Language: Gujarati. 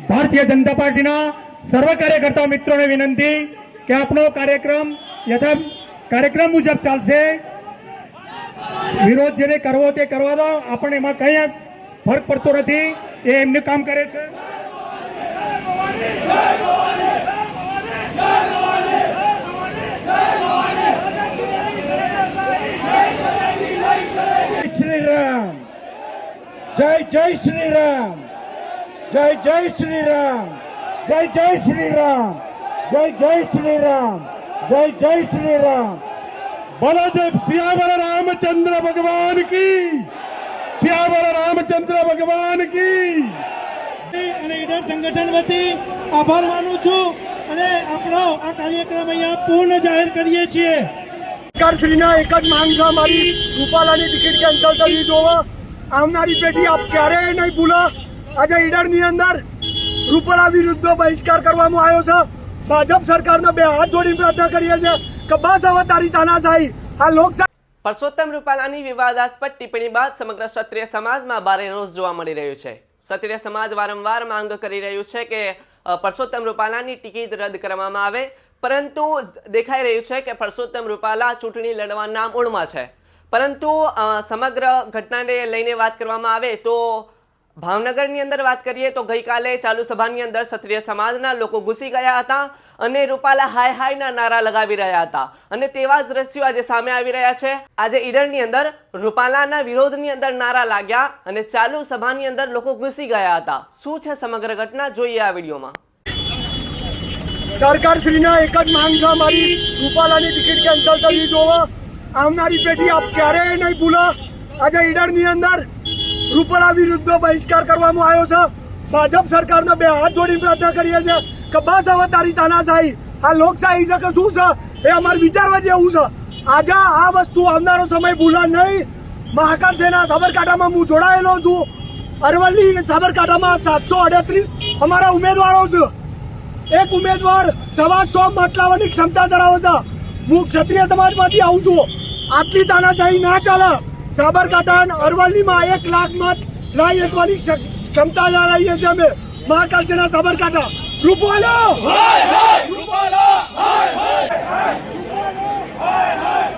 ભારતીય જનતા પાર્ટીના સર્વ કાર્યકર્તા મિત્રોને વિનંતી કે આપણો કાર્યક્રમ મુજબ ચાલશે। વિરોધ જેને કરવો તે કરવા દો, આપણને એમાં કંઈ ફરક પડતો નથી, એ એમનું કામ કરે છે। श्री राम, जय जय श्री राम, जय जय श्री राम, जय जय श्री राम, जय जय श्री राम, जय जय श्री राम। बोलो जय सियावर रामचंद्र भगवान की, सियावर रामचंद्र भगवान की। ઈડર સંગઠન વતી આભાર માનું છું અને આપણો આ કાર્યક્રમ અહીંયા પૂર્ણ જાહેર કરીએ છીએ। સરકારશ્રીના એક જ માંગ છે અમારી, રૂપાલાની ટિકિટ કેન્સલ કરવી જોવો। આવનારી પેઢી આપ ક્યારેય નહીં ભૂલો। આજે ઈડરની અંદર રૂપાલા વિરુદ્ધ બહિષ્કાર કરવામાં આવ્યો છે। ભાજપ સરકારને બે હાથ જોડીને પ્રાર્થના કરીએ છીએ કે બસ હવે તારી તાનાશાહી આ લોકશાહી। પરસોત્તમ રૂપાલાની વિવાદાસ્પદ ટિપ્પણી બાદ સમગ્ર ક્ષત્રિય સમાજમાં ભારે રોષ જોવા મળી રહ્યો છે। ક્ષત્રિય સમાજ વારંવાર માંગ કરી રહ્યું છે કે પરસોત્તમ રૂપાલાની ટિકિટ રદ કરવામાં આવે, પરંતુ દેખાઈ રહ્યું છે કે પરસોત્તમ રૂપાલા ચૂંટણી લડવાના મૂડમાં છે। પરંતુ સમગ્ર ઘટનાને લઈને વાત કરવામાં આવે તો ભાવનગરની અંદર વાત કરીએ તો ગઈકાલે ચાલુ સભાની અંદર ક્ષત્રિય સમાજના લોકો ઘૂસી ગયા હતા અને રૂપાલા હાય હાયના નારા લગાવી રહ્યા હતા અને તેવા જ દ્રશ્યો આજે સામે આવી રહ્યા છે। આજે ઈડરની અંદર રૂપાલાના વિરોધની અંદર નારા લાગ્યા અને ચાલુ સભાની અંદર લોકો ઘૂસી ગયા હતા। શું છે સમગ્ર ઘટના, જોઈએ આ વિડીયોમાં। સરકારશ્રીના એક જ માંગ છે અમારી, રૂપાલાની ટિકિટ કેન્સલ કરવી જોવો। આવનારી પેઢી આપ ક્યારેય નહીં ભૂલો। આજે ઈડરની અંદર રૂપાલા વિરુદ્ધ બહિષ્કાર કરવામાં આવ્યો છે। ભાજપ સરકારને બે હાથ જોડીને પ્રાર્થના કરીએ છીએ કે બસ હવે તારી તાનાશાહી આ લોકશાહી છે કે શું છે એ અમારે વિચારવા જેવું છે। આજે આ વસ્તુ આવનારો સમય ભૂલા નહીં। મહાકાલ સેના સાબરકાંઠામાં હું જોડાયેલો છું। અરવલ્લી સાબરકાંઠામાં 738 અમારા ઉમેદવારો છે। એક ઉમેદવાર 125 મત લાવવાની ક્ષમતા ધરાવે છે। હું ક્ષત્રિય સમાજમાંથી આવું છું। આટલી તાનાશાહી ના ચાલે। સાબરકાંઠા અરવલ્લીમાં 1 લાખ મત લાવી શકવાની ક્ષમતા ધરાવીએ છીએ અમે। મહાકાલ સેના સાબરકાંઠા રૂપાલો હાય હાય, રૂપાલો હાય હાય, હાય હાય, હાય હાય,